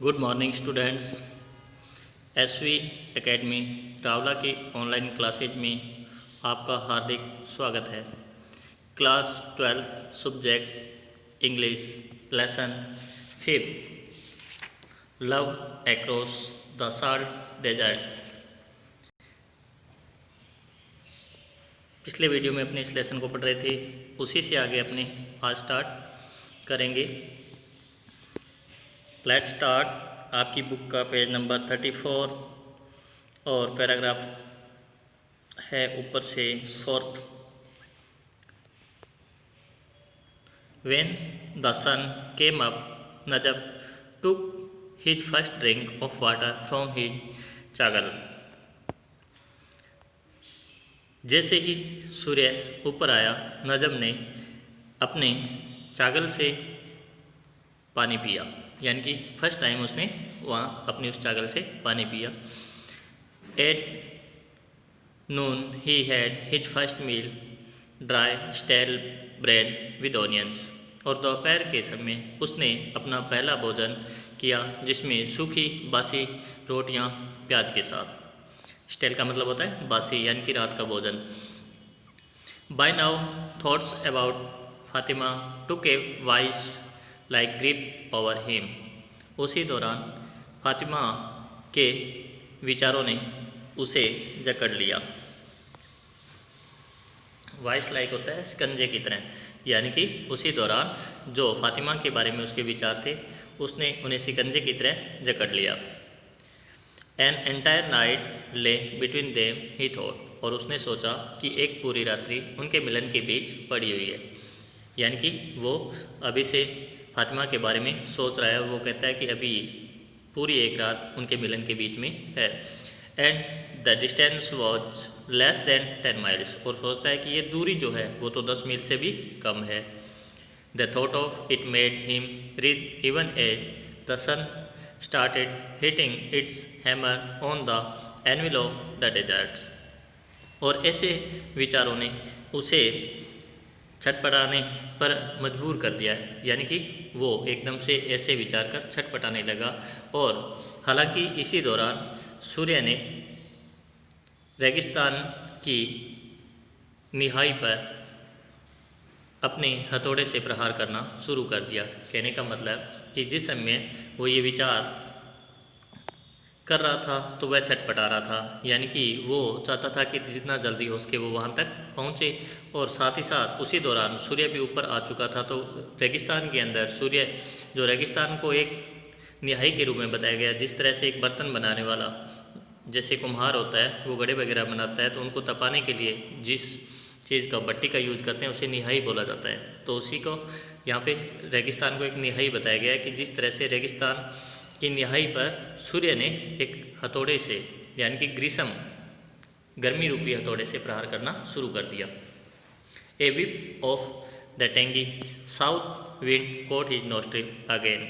Good morning students. SV academy Rawla की online classes में आपका हार्दिक स्वागत है। Class 12 subject English lesson 5 love across the salt desert. पिछले वीडियो में अपने इस लेसन को पढ़ रहे थे, उसी से आगे अपने आज स्टार्ट करेंगे। Let's start. आपकी बुक का पेज नंबर 34 और पैराग्राफ है ऊपर से 4th। When the sun came up, Najab took his first drink of water from his chagal। जैसे ही सूर्य ऊपर आया, नजब ने अपने चागल से पानी पिया, यानी कि फर्स्ट टाइम उसने वहाँ अपनी उस चागल से पानी पिया। At noon he had his first meal dry stale bread with onions. और दोपहर के समय उसने अपना पहला भोजन किया जिसमें सूखी बासी रोटियां प्याज के साथ। स्टेल का मतलब होता है बासी, यानी कि रात का भोजन। By now thoughts about Fatima took a vice like grip over him. उसी दौरान फातिमा के विचारों ने उसे जकड़ लिया। वाइस लाइक होता है शिकंजे की तरह, यानी कि उसी दौरान जो फातिमा के बारे में उसके विचार थे उसने उन्हें शिकंजे की तरह जकड़ लिया। एन एंटायर नाइट ले बिटवीन देम ही थॉट। और उसने सोचा कि एक पूरी रात्रि उनके मिलन के बीच पड़ी हुई है, यानी कि वो अभी से फातिमा के बारे में सोच रहा है। वो कहता है कि अभी पूरी एक रात उनके मिलन के बीच में है। And the distance was less than 10 miles. और सोचता है कि ये दूरी जो है वो तो 10 मील से भी कम है। The thought of it made him reel even as the sun started hitting its hammer on the anvil of the deserts. और ऐसे विचारों ने उसे छटपटाने पर मजबूर कर दिया है, यानी कि वो एकदम से ऐसे विचार कर छटपटाने लगा। और हालांकि इसी दौरान सूर्य ने रेगिस्तान की निहाई पर अपने हथौड़े से प्रहार करना शुरू कर दिया। कहने का मतलब कि जिस समय वो ये विचार कर रहा था तो वह छटपटा रहा था, यानी कि वो चाहता था कि जितना जल्दी हो सके वो वहाँ तक पहुँचे। और साथ ही साथ उसी दौरान सूर्य भी ऊपर आ चुका था। तो रेगिस्तान के अंदर सूर्य, जो रेगिस्तान को एक निहाई के रूप में बताया गया, जिस तरह से एक बर्तन बनाने वाला जैसे कुम्हार होता है वो घड़े वगैरह बनाता है, तो उनको तपाने के लिए जिस चीज़ का भट्टी का यूज़ करते हैं उसे निहाई बोला जाता है। तो उसी को यहाँ पे रेगिस्तान को एक निहाई बताया गया है कि जिस तरह से रेगिस्तान की निहाई पर सूर्य ने एक हथौड़े से, यानी कि ग्रीष्म गर्मी रूपी हथौड़े से प्रहार करना शुरू कर दिया। A whip of the tangy south wind quote his nostril again.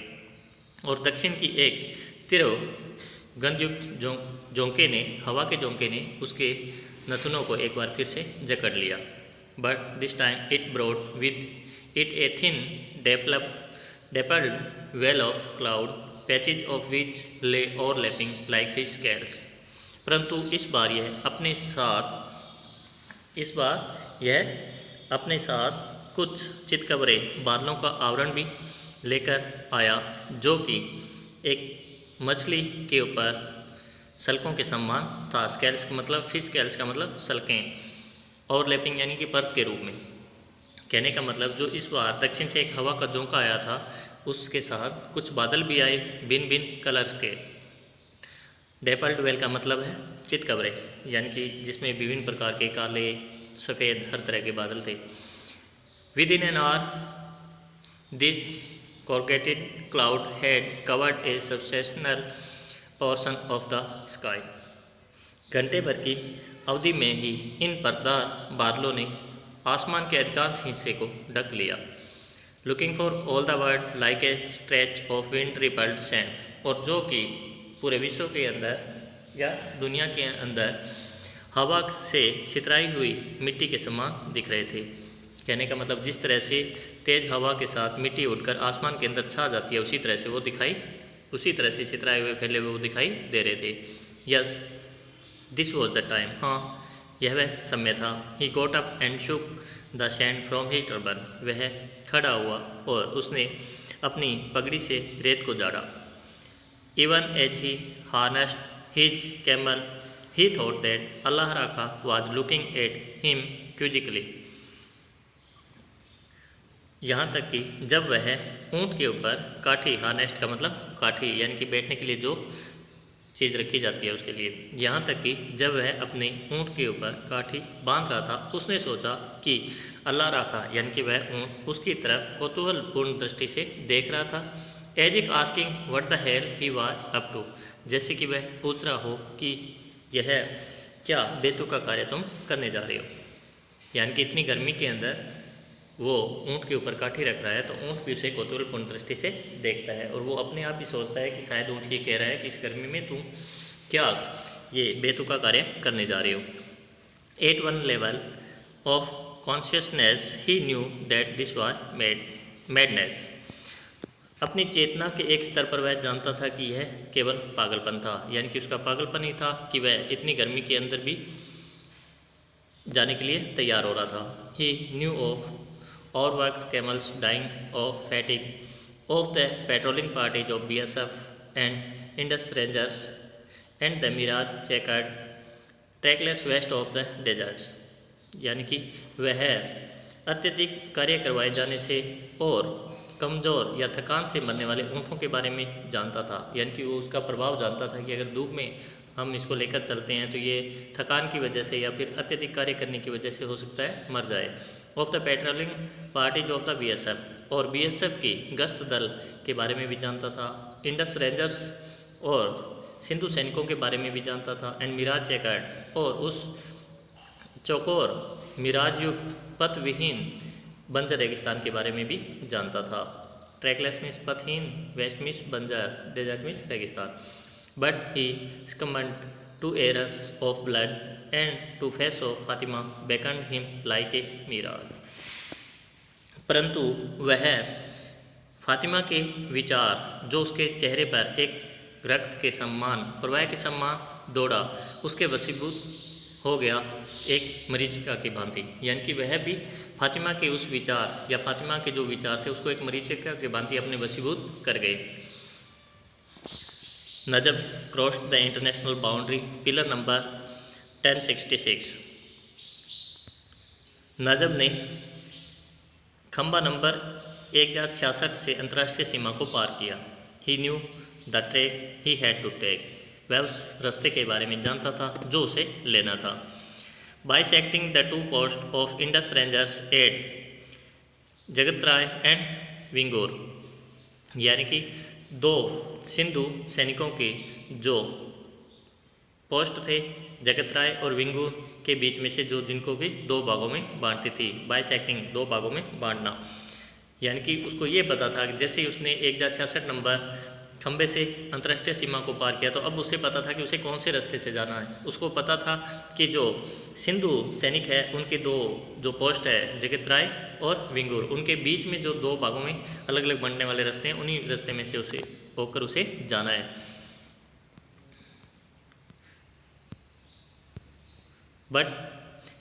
और दक्षिण की एक तीव्र गंधयुक्त झोंके ने, हवा के झोंके ने उसके नथुनों को एक बार फिर से जकड़ लिया। But this time it brought with it a thin dappled veil of cloud patches of which lay overlapping like fish scales. परंतु इस बार यह अपने साथ कुछ चितकबरे बादलों का आवरण भी लेकर आया, जो कि एक मछली के ऊपर सल्कों के समान था। स्केल्स का मतलब, फिश स्केल्स का मतलब सल्कें, ओवरलैपिंग यानी कि परत के रूप में। कहने का मतलब जो इस बार दक्षिण से एक हवा का झोंका आया था उसके साथ कुछ बादल भी आए भिन्न भिन्न कलर्स के। डेपल्ड वेल का मतलब है चितकबरे, यानी कि जिसमें विभिन्न प्रकार के काले सफ़ेद हर तरह के बादल थे। With in an our this corrugated cloud had covered a substantial portion of the sky। घंटे भर की अवधि में ही इन पर्दार बादलों ने आसमान के अधिकांश हिस्से को ढक लिया। Looking for all the world like a stretch of wind rippled sand. और जो कि पूरे विश्व के अंदर या दुनिया के अंदर हवा से छितराई हुई मिट्टी के समान दिख रहे थे। कहने का मतलब जिस तरह से तेज़ हवा के साथ मिट्टी उड़कर आसमान के अंदर छा जाती है उसी तरह से वो दिखाई उसी तरह से चितराए हुए फैले हुए वो दिखाई दे रहे थे। Yes this was the time, हाँ यह वह समय था। He got up and shook the sand from his turban, वह खड़ा हुआ और उसने अपनी पगड़ी से रेत को झाड़ा। Even as he harnessed his camel he thought that Allah राका was looking at him quizzically, यहाँ तक कि जब वह ऊँट के ऊपर काठी, हार्नेस्ट का मतलब काठी यानी कि बैठने के लिए जो चीज़ रखी जाती है उसके लिए, यहाँ तक कि जब वह अपने ऊँट के ऊपर काठी बांध रहा था उसने सोचा कि अल्लाह राखा यानी कि वह ऊँट उसकी तरफ कौतूहलपूर्ण दृष्टि से देख रहा था। As if asking what the hell he was up to, जैसे कि वह पूछ रहा हो कि यह क्या बेतुका कार्य तुम करने जा रहे हो। यानी कि इतनी गर्मी के अंदर वो ऊँट के ऊपर काठी रख रहा है तो ऊँट भी उसे कौतूहलपूर्ण दृष्टि से देखता है और वो अपने आप ही सोचता है कि शायद ऊँट ये कह रहा है कि इस गर्मी में तुम क्या ये बेतुका कार्य करने जा रहे हो। At one level of consciousness he knew that this was madness, अपनी चेतना के एक स्तर पर वह जानता था कि यह केवल पागलपन था, यानी कि उसका पागलपन ही था कि वह इतनी गर्मी के अंदर भी जाने के लिए तैयार हो रहा था। He knew of overworked camels dying of fatigue, of the patrolling parties of BSF and Indus Rangers, and the mirage checkered trackless waste of the deserts, यानी कि वह अत्यधिक कार्य करवाए जाने से और कमज़ोर या थकान से मरने वाले ऊँटों के बारे में जानता था, यानी कि वो उसका प्रभाव जानता था कि अगर धूप में हम इसको लेकर चलते हैं तो ये थकान की वजह से या फिर अत्यधिक कार्य करने की वजह से हो सकता है मर जाए। Of the patrolling parties of the BSF, और BSF की गश्त दल के बारे में भी जानता था। इंडस रेंजर्स और सिंधु सैनिकों के बारे में भी जानता था। एंड मिराज चेकर्ड, और उस चौकोर मिराज युक्त पथ विहीन बंजर रेगिस्तान के बारे में भी जानता था। ट्रैकलेस मीन्स पथहीन, वेस्ट मीन्स बंजर, डेजर्ट मीन्स रेगिस्तान। But he succumbed to a rush of blood and to face of Fatima beckoned him like a mirage, परंतु वह फातिमा के विचार जो उसके चेहरे पर एक रक्त के समान, प्रवाह के समान दौड़ा, उसके वशीभूत हो गया एक मरीचिका की भांति, यानी कि वह भी फातिमा के उस विचार या फातिमा के जो विचार थे उसको एक मरीचिका की भांति अपने वशीभूत कर गए। Najab crossed the international boundary, pillar number 1066, Najab ने खंबा नंबर 1066 से अंतर्राष्ट्रीय सीमा को पार किया। He knew the track he had to take, वह उस रास्ते के बारे में जानता था जो उसे लेना था। Bisecting the two posts of Indus rangers at Jagatrai and Vingoor, यानी कि दो सिंधु सैनिकों के जो पोस्ट थे जगतराय और विंगूर के बीच में से जो जिनको भी दो भागों में बांटती थी। बाइसेक्टिंग दो भागों में बांटना, यानी कि उसको ये पता था कि जैसे ही उसने 1066 नंबर खंबे से अंतर्राष्ट्रीय सीमा को पार किया तो अब उसे पता था कि उसे कौन से रास्ते से जाना है। उसको पता था कि जो सिंधु सैनिक है उनके दो जो पोस्ट है जगतराय और विंगूर, उनके बीच में जो दो भागों में अलग अलग बनने वाले रास्ते हैं उन्हीं रास्ते में से उसे होकर उसे जाना है। But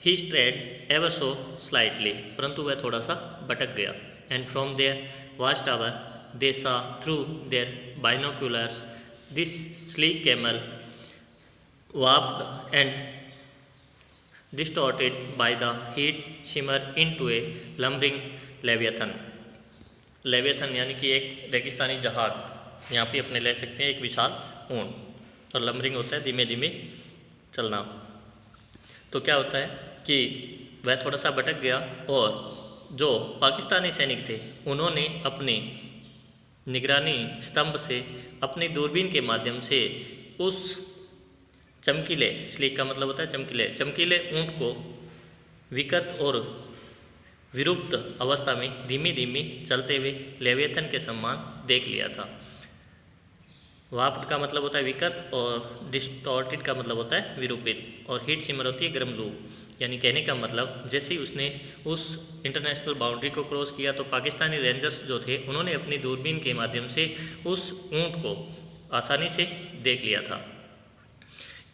he strayed ever so slightly, परंतु वह थोड़ा सा भटक गया। And from their watchtower they saw through their binoculars this sleek camel warped and distorted by the heat shimmer into a lumbering leviathan, leviathan यानी कि एक रेगिस्तानी जहाज, यहाँ पे अपने ले सकते हैं एक विशाल ऊँट, और लम्बरिंग होता है धीमे धीमे चलना। तो क्या होता है कि वह थोड़ा सा भटक गया और जो पाकिस्तानी सैनिक थे उन्होंने अपने निगरानी स्तंभ से अपनी दूरबीन के माध्यम से उस चमकीले, स्लीक का मतलब होता है चमकीले, चमकीले ऊँट को विकृत और विरूप्त अवस्था में धीमी धीमी चलते हुए लेवियथन के समान देख लिया था। वाप्ड का मतलब होता है विकृत और डिस्टॉर्टेड का मतलब होता है विरूपित, और हीट सिमर होती है गर्म लू। यानी कहने का मतलब जैसे ही उसने उस इंटरनेशनल बाउंड्री को क्रॉस किया तो पाकिस्तानी रेंजर्स जो थे उन्होंने अपनी दूरबीन के माध्यम से उस ऊँट को आसानी से देख लिया था।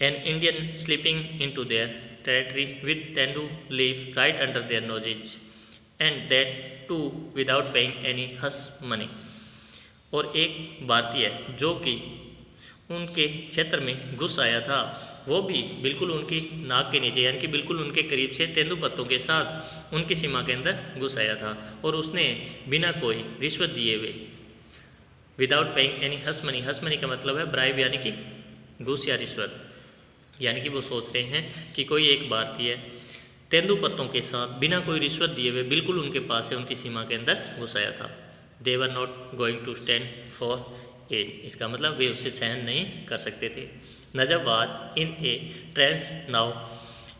An Indian slipping into their territory with tendu leaf right under their noses and that too without paying any hush money. और एक भारतीय जो कि उनके क्षेत्र में घुस आया था, वो भी बिल्कुल उनकी नाक के नीचे यानी कि बिल्कुल उनके करीब से तेंदुपत्तों के साथ उनकी सीमा के अंदर घुस आया था, और उसने बिना कोई रिश्वत दिए हुए without paying any hush money, हस मनी का मतलब है ब्राइब यानी कि घूस या रिश्वत, यानी कि वो सोच रहे हैं कि कोई एक भारतीय तेंदुपत्तों के साथ बिना कोई रिश्वत दिए हुए बिल्कुल उनके पास से उनकी सीमा के अंदर घुस आया था। They were not going to stand for it, इसका मतलब वे उससे सहन नहीं कर सकते थे। Najab was in a trance now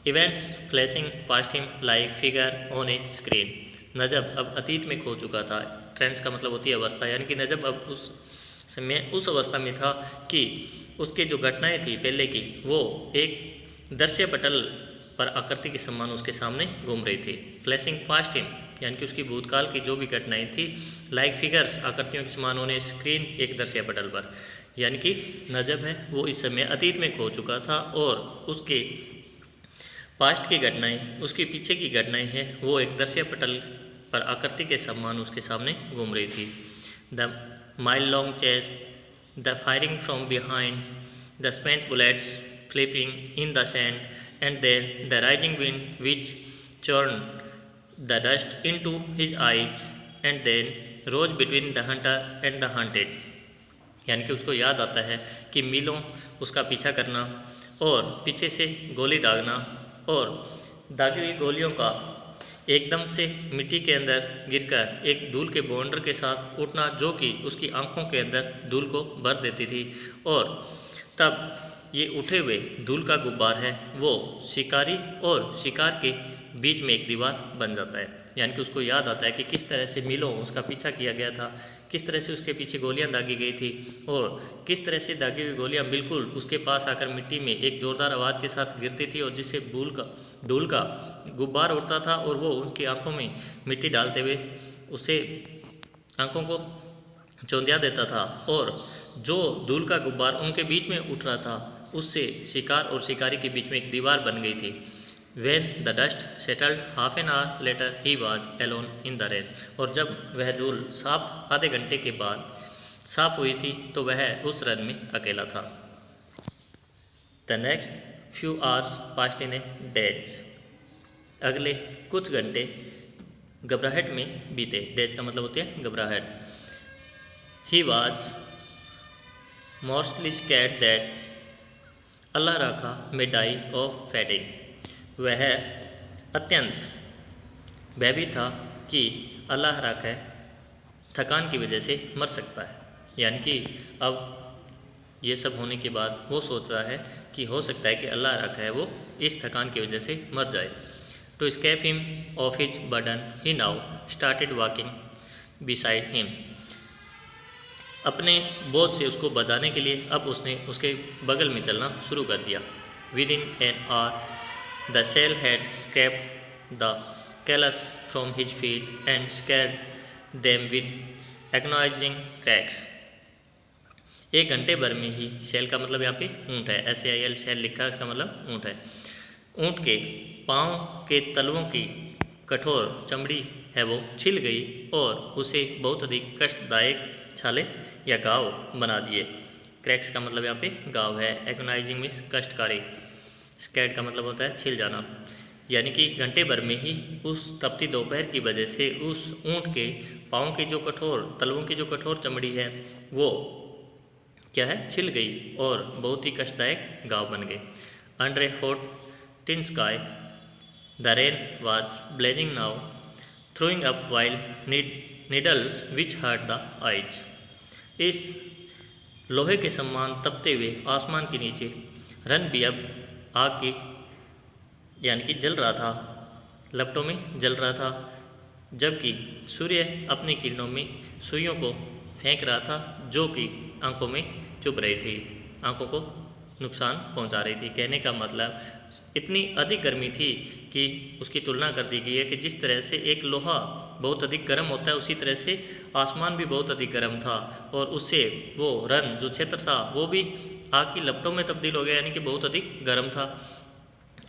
events flashing past him like figure on a screen. Najab अब अतीत में खो चुका था, ट्रेंस का मतलब होती है अवस्था, यानी कि नजब अब उस समय उस अवस्था में था कि उसके जो घटनाएं थी पहले की वो एक दृश्य पटल पर आकृति के समान उसके सामने घूम रही थी। फ्लैशिंग पास्ट हिम यानी कि उसकी भूतकाल की जो भी घटनाएं थी लाइक फिगर्स आकृतियों के समान होने स्क्रीन एक दृश्य पटल पर, यानी कि नजब है वो इस समय अतीत में खो चुका था और उसके पास्ट की घटनाएं उसके पीछे की घटनाएं हैं वो एक दृश्य पटल पर आकृति के समान उसके सामने घूम रही थी। The mile long chase, the firing from behind, the spent bullets flipping in the sand and then the rising wind which churned the dust into his eyes and then rose between the hunter and the hunted। यानी कि उसको याद आता है कि मीलों उसका पीछा करना और पीछे से गोली दागना और दागी हुई गोलियों का एकदम से मिट्टी के अंदर गिरकर एक धूल के बौंडर के साथ उठना जो कि उसकी आंखों के अंदर धूल को भर देती थी, और तब ये उठे हुए धूल का गुब्बार है वो शिकारी और शिकार के बीच में एक दीवार बन जाता है। यानी कि उसको याद आता है कि किस तरह से मीलों उसका पीछा किया गया था, किस तरह से उसके पीछे गोलियां दागी गई थी और किस तरह से दागी हुई गोलियां बिल्कुल उसके पास आकर मिट्टी में एक ज़ोरदार आवाज़ के साथ गिरती थी और जिससे धूल का गुब्बार उठता था और वो उनकी आँखों में मिट्टी डालते हुए उसे आँखों को चौंधिया देता था, और जो धूल का गुब्बार उनके बीच में उठ रहा था उससे शिकार और शिकारी के बीच में एक दीवार बन गई थी। When the dust settled half an hour later he was alone in the rain। और जब वह धूल साफ आधे घंटे के बाद साफ हुई थी तो वह उस रन में अकेला था। The next few hours passed in a daze। अगले कुछ घंटे घबराहट में बीते। डेज का मतलब होती है घबराहट। He was mostly scared that अल्लाह रखा में डाई ऑफ फैटिंग। वह अत्यंत भयभीत था कि अल्लाह रखा थकान की वजह से मर सकता है। यानी कि अब ये सब होने के बाद वो सोच रहा है कि हो सकता है कि अल्लाह रखा है वो इस थकान की वजह से मर जाए। To escape him of his burden he now started walking beside him। अपने बोझ से उसको बचाने के लिए अब उसने उसके बगल में चलना शुरू कर दिया। Within an hour the sail had scraped the calluses from his feet and scarred them with agonizing cracks. एक घंटे भर में ही, सेल का मतलब यहाँ पे ऊँट है, SAIL सेल लिखा है, इसका मतलब ऊँट है। ऊँट के पाँव के तलवों की कठोर चमड़ी है वो छिल गई और उसे बहुत अधिक कष्टदायक छाले या घाव बना दिए। क्रैक्स का मतलब यहाँ पे घाव है। एगोनाइजिंग मीन्स कष्टकारी। स्कैर्ड का मतलब होता है छिल जाना। यानी कि घंटे भर में ही उस तपती दोपहर की वजह से उस ऊँट के पाँव की जो कठोर तलवों की जो कठोर चमड़ी है वो क्या है, छिल गई और बहुत ही कष्टदायक घाव बन गए। Under a hot tin sky the rain was blazing now throwing up vile needles which hurt the eyes. इस लोहे के समान तपते हुए आसमान के नीचे रन भी अब आग की यानी कि जल रहा था, लपटों में जल रहा था, जबकि सूर्य अपनी किरणों में सुइयों को फेंक रहा था जो कि आंखों में चुभ रही थी, आंखों को नुकसान पहुंचा रही थी। कहने का मतलब इतनी अधिक गर्मी थी कि उसकी तुलना कर दी गई है कि जिस तरह से एक लोहा बहुत अधिक गर्म होता है, उसी तरह से आसमान भी बहुत अधिक गर्म था और उससे वो रन जो क्षेत्र था वो भी आग की लपटों में तब्दील हो गया, यानी कि बहुत अधिक गर्म था।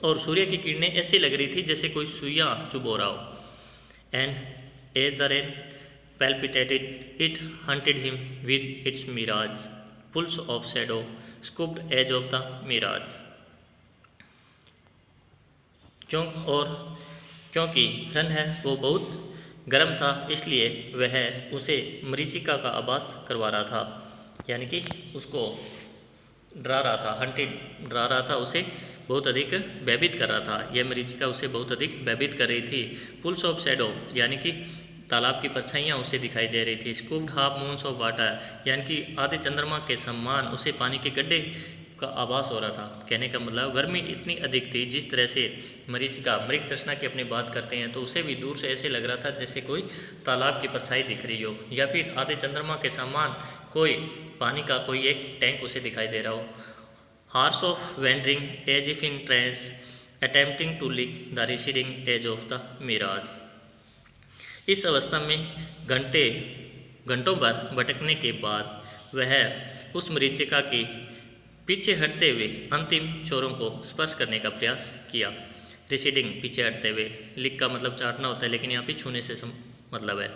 और सूर्य की किरणें ऐसी लग रही थी जैसे कोई सुइयां चुभो रहा हो। And as the rain palpitated, it hunted him with its mirage, pulse of shadow, scooped edge of the mirage। क्योंकि रन है वो बहुत गर्म था, इसलिए वह उसे मरीचिका का आभास करवा रहा था, यानी कि उसको डरा रहा था, हंटेड डरा रहा था, उसे बहुत अधिक भयभीत कर रहा था। यह मरीचिका उसे बहुत अधिक भयभीत कर रही थी। पुल्स ऑफ शैडो यानी कि तालाब की परछाइयाँ उसे दिखाई दे रही थी। Scooped half moons of water यानी कि आधे चंद्रमा के समान उसे पानी के गड्ढे का आभास हो रहा था। कहने का मतलब गर्मी इतनी अधिक थी, जिस तरह से मरीचिका मृग तृष्णा की अपनी बात करते हैं तो उसे भी दूर से ऐसे लग रहा था जैसे कोई तालाब की परछाई दिख रही हो, या फिर आधे चंद्रमा के समान कोई पानी का कोई एक टैंक उसे दिखाई दे रहा हो। Hours of wandering as if in trance attempting to lick the receding edge of the mirage. इस अवस्था में घंटों भर भटकने के बाद वह उस मरीचिका की पीछे हटते हुए अंतिम छोरों को स्पर्श करने का प्रयास किया। रिसीडिंग पीछे हटते हुए, लिक का मतलब चाटना होता है, लेकिन यहाँ पे छूने से मतलब है।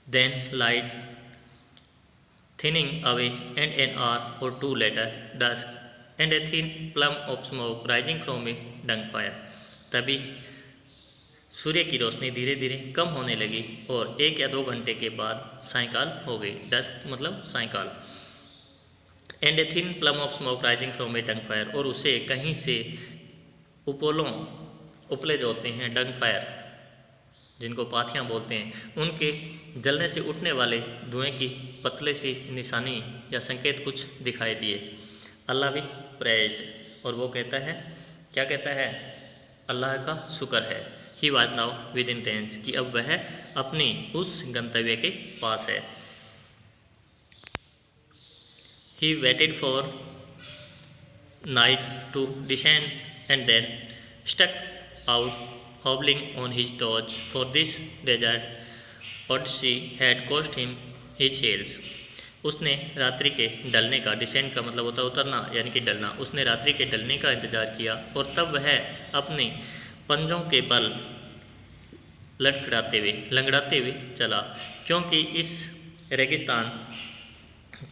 Then light thinning away and an hour or two later dusk and a thin plume of smoke rising from a dung fire. तभी सूर्य की रोशनी धीरे धीरे कम होने लगी और 1 या 2 घंटे के बाद सायंकाल हो गई। डस्क मतलब सायंकाल। And a thin plume of smoke rising from a dung fire, और उसे कहीं से उपले जो होते हैं डंग फायर जिनको पाथियाँ बोलते हैं, उनके जलने से उठने वाले धुएं की पतले सी निशानी या संकेत कुछ दिखाई दिए। अल्लाह भी प्रेज्ड, और वो कहता है, क्या कहता है? अल्लाह का शुक्र है। He was now within range, कि अब वह अपनी उस गंतव्य के पास है। He waited for night to descend and then struck out hobbling on his toes, for this desert odyssey had cost him his heels। उसने रात्रि के ढलने का, डिसेंड का मतलब होता है उतरना यानी कि ढलना, उसने रात्रि के ढलने का इंतजार किया और तब वह अपने पंजों के बल लड़खड़ाते हुए लंगड़ाते हुए चला, क्योंकि इस रेगिस्तान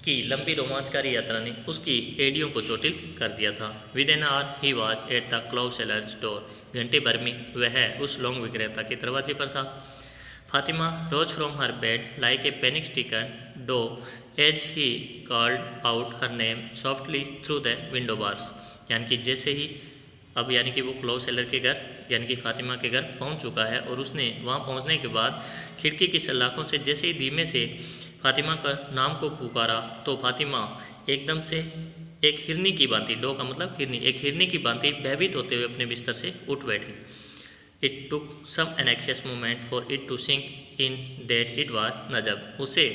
की लंबी रोमांचकारी यात्रा ने उसकी एड़ियों को चोटिल कर दिया था। With an hour he was at the Clough sellers door, घंटे भर में वह उस लौंग विक्रेता के दरवाजे पर था। Fatima rose from her bed like a panic stricken doe as he called out her name softly through the window bars, यानी कि जैसे ही अब यानी कि वो क्लाउ सेलर के घर यानी कि फातिमा के घर पहुंच चुका है, और उसने वहां पहुंचने के बाद खिड़की की सलाखों से जैसे ही धीमे से फातिमा का नाम को पुकारा तो फातिमा एकदम से एक हिरनी की भांति, डो का मतलब हिरनी, एक हिरनी की भांति भयभीत होते हुए अपने बिस्तर से उठ बैठी। It took some an excess moment for it to sink in that it was Najab, उसे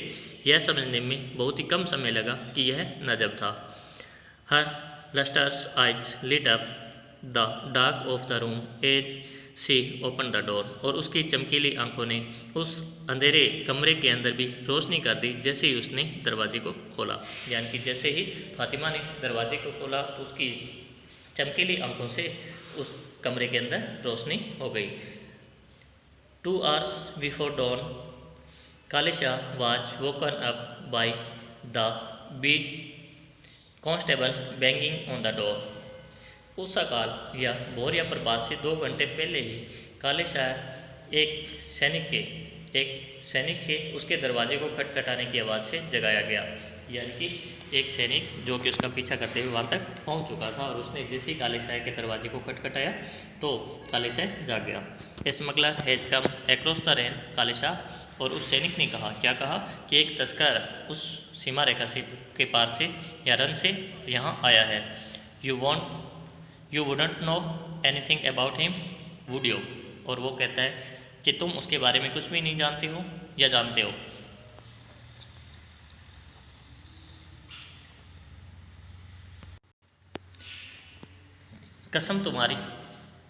यह समझने में बहुत ही कम समय लगा कि यह नजब था। Her lustrous eyes lit up the dark of the room as she open the door, और उसकी चमकीली आंखों ने उस अंधेरे कमरे के अंदर भी रोशनी कर दी जैसे ही उसने दरवाजे को खोला, यानी कि जैसे ही फातिमा ने दरवाजे को खोला तो उसकी चमकीली आंखों से उस कमरे के अंदर रोशनी हो गई। 2 hours before dawn Kalisha was woken up by the beat constable banging on the door. उस सकाल या भोर या प्रभात से 2 घंटे पहले ही कालिशा एक सैनिक के उसके दरवाजे को खटखटाने की आवाज़ से जगाया गया, यानी कि एक सैनिक जो कि उसका पीछा करते हुए वहाँ तक पहुँच चुका था, और उसने जैसे ही कालिशा के दरवाजे को खटखटाया तो कालिशा जाग गया। A smuggler has come across the Rann Kalisha, और उस सैनिक ने कहा, क्या कहा कि एक तस्कर उस सीमा रेखा से के पार से या रन से यहाँ आया है। You wouldn't know anything about him would you, और वो कहता है कि तुम उसके बारे में कुछ भी नहीं जानते हो या जानते हो। कसम तुम्हारी,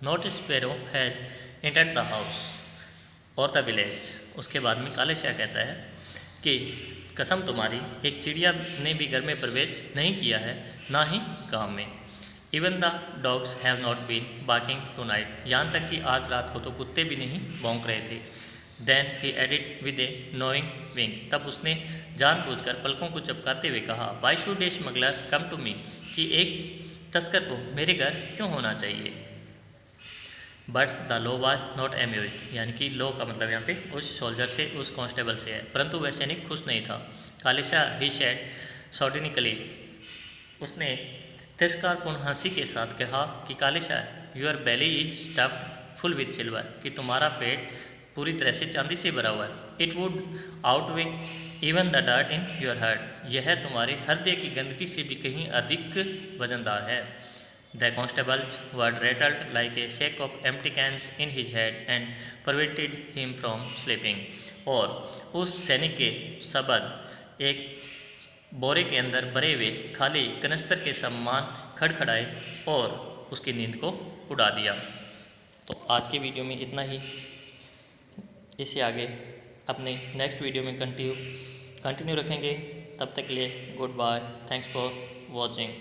not sparrow has entered the house और द विलेज। उसके बाद में काले शाह कहता है कि कसम तुम्हारी, एक चिड़िया ने भी घर में प्रवेश नहीं किया है, ना ही गांव में। Even the dogs have not been barking tonight, यहाँ तक कि आज रात को तो कुत्ते भी नहीं भौंक रहे थे। Then he added with a knowing wink, तब उसने जानबूझकर पलकों को चपकाते हुए कहा, why should a smuggler come to me, कि एक तस्कर को मेरे घर क्यों होना चाहिए। But the low was not amuse, यानी कि लो का मतलब यहाँ पे उस सोल्जर से, उस कांस्टेबल से है, परंतु वह सैनिक खुश नहीं था। कालिशा ही शेड सॉर्डिनिकली, उसने तिरस्कारपूर्ण हंसी के साथ कहा कि Kalisha, your belly is stuffed full with silver, कि तुम्हारा पेट पूरी तरह से चांदी से भरा हुआ है। It would outweigh even the dirt in your heart, यह तुम्हारे हृदय की गंदगी से भी कहीं अधिक वजनदार है। The constables were rattled like a shake of empty cans in his head and prevented him from sleeping, और उस सैनिक के शब्द एक बोरे के अंदर भरे हुए खाली कनस्तर के समान खड़खड़ाए और उसकी नींद को उड़ा दिया। तो आज के वीडियो में इतना ही। इससे आगे अपने नेक्स्ट वीडियो में कंटिन्यू रखेंगे। तब तक के लिए goodbye, thanks for watching.